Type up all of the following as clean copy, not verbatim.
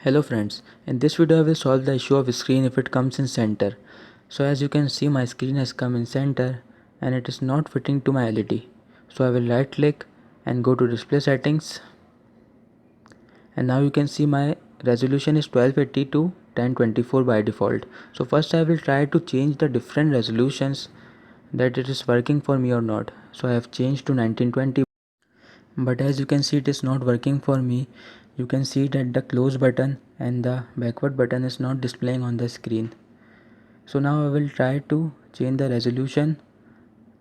Hello friends, in this video I will solve the issue of screen if it comes in center. So as you can see, my screen has come in center and it is not fitting to my LED. So I will right click and go to display settings, and now you can see my resolution is 1280 to 1024 by default. So first I will try to change the different resolutions that it is working for me or not. So I have changed to 1920, but as you can see it is not working for me. You can see that the close button and the backward button is not displaying on the screen. So now I will try to change the resolution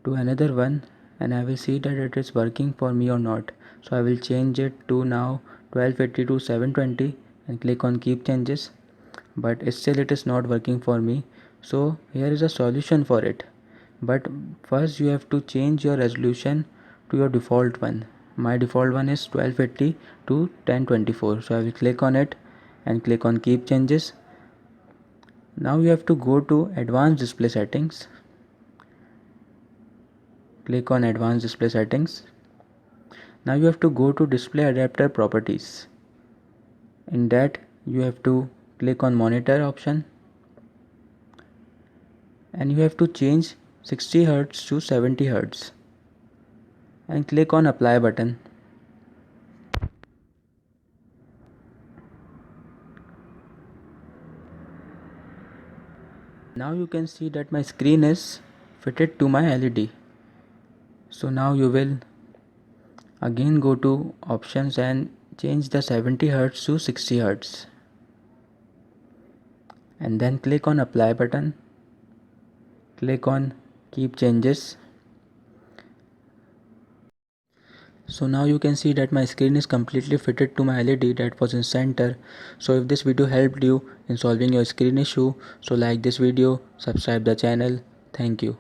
to another one and I will see that it is working for me or not. So I will change it to now 1280 to 720 and click on keep changes, but still it is not working for me. So here is a solution for it, but first you have to change your resolution to your default one. My default one is 1280 to 1024, so I will click on it and click on keep changes. Now you have to go to advanced display settings, click on advanced display settings. Now you have to go to display adapter properties. In that you have to click on monitor option and you have to change 60 Hz to 70 Hz and click on apply button. Now you can see that my screen is fitted to my LED. So now you will again go to options and change the 70 Hz to 60 Hz and then click on apply button, click on keep changes. So now you can see that my screen is completely fitted to my LED that was in center. So if this video helped you in solving your screen issue, so like this video, subscribe the channel. Thank you.